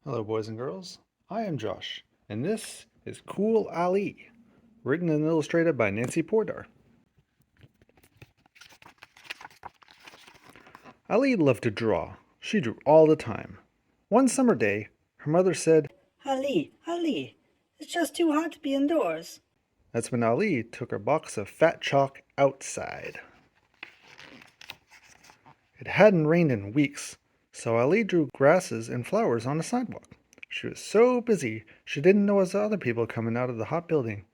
Hello, boys and girls. I am Josh, and this is Cool Ali, written and illustrated by Nancy Poydar. Ali loved to draw. She drew all the time. One summer day, her mother said, Ali, it's just too hot to be indoors. That's when Ali took her box of fat chalk outside. It hadn't rained in weeks, so Ali drew grasses and flowers on the sidewalk. She was so busy she didn't notice other people coming out of the hot building.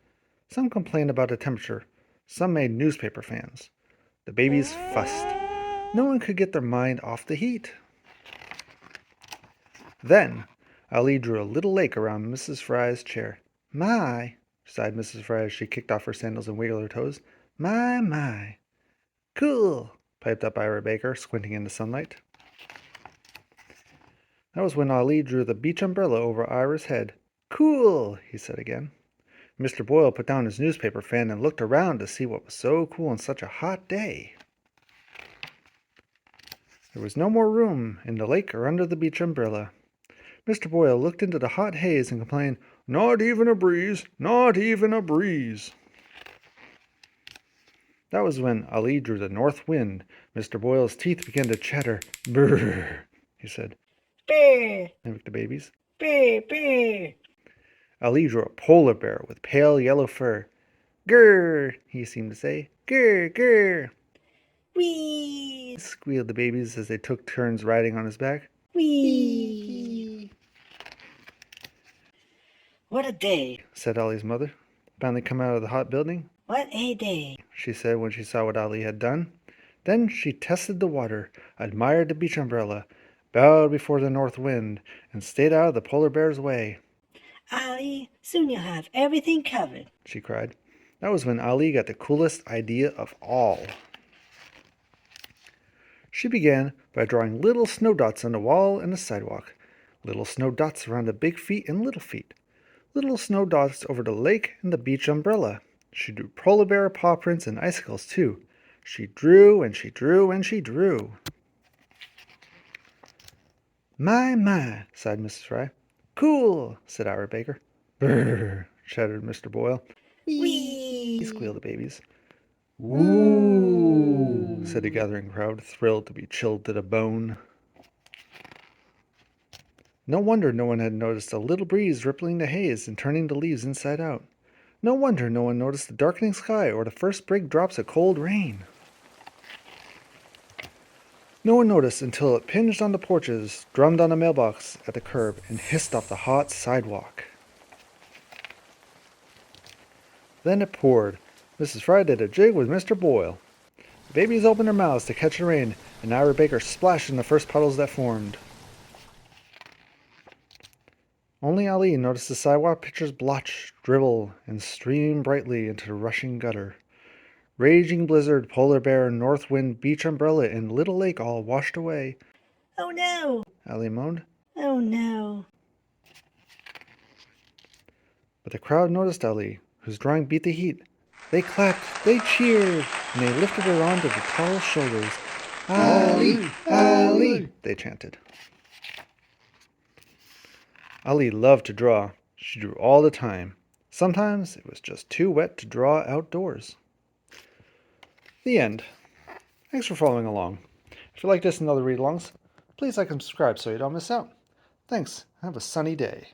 Some complained about the temperature. Some made newspaper fans. The babies fussed. No one could get their mind off the heat. Then, Ali drew a little lake around Mrs. Fry's chair. My, sighed Mrs. Fry as she kicked off her sandals and wiggled her toes. My. Cool, piped up Ira Baker, squinting in the sunlight. That was when Ali drew the beach umbrella over Ira's head. Cool, he said again. Mr. Boyle put down his newspaper fan and looked around to see what was so cool on such a hot day. There was no more room in the lake or under the beach umbrella. Mr. Boyle looked into the hot haze and complained, Not even a breeze, not even a breeze. That was when Ali drew the north wind. Mr. Boyle's teeth began to chatter. Brrr, he said. Brr, Mimicked the babies. brr. Ali drew a polar bear with pale yellow fur. Grr, he seemed to say. Grr. Wee, Squealed the babies as they took turns riding on his back. wee. What a day, Said Ali's mother, finally coming out of the hot building. what a day. She said when she saw what Ali had done. Then she tested the water, admired the beach umbrella, bowed before the north wind, and stayed out of the polar bear's way. Ali, soon you'll have everything covered. She cried. That was when Ali got the coolest idea of all. She began by drawing little snow dots on the wall and the sidewalk, little snow dots around the big feet and little feet, little snow dots over the lake and the beach umbrella. She drew polar bear paw prints and icicles too. She drew and she drew and she drew. My, sighed Mrs. Fry. Cool, said Ira Baker. Brrr, chattered Mr. Boyle. Wee, Squealed the babies. Woo, said the gathering crowd, thrilled to be chilled to the bone. No wonder no one had noticed a little breeze rippling the haze and turning the leaves inside out. No wonder no one noticed the darkening sky or the first big drops of cold rain. No one noticed until it pinged on the porches, drummed on the mailbox at the curb, and hissed off the hot sidewalk. Then it poured. Mrs. Fry did a jig with Mr. Boyle. The babies opened their mouths to catch the rain, and Ira Baker splashed in the first puddles that formed. Only Ali noticed the sidewalk pitchers blotch, dribble, and stream brightly into the rushing gutter. Raging blizzard, polar bear, north wind, beach umbrella, and little lake all washed away. oh no, Ali moaned. oh no. But the crowd noticed Ali, whose drawing beat the heat. They clapped, they cheered, and they lifted her onto the tall shoulders. Ali, they chanted. Ali loved to draw. She drew all the time. Sometimes it was just too wet to draw outdoors. The end. Thanks for following along. If you like this and other read-alongs, please like and subscribe so you don't miss out. Thanks. Have a sunny day.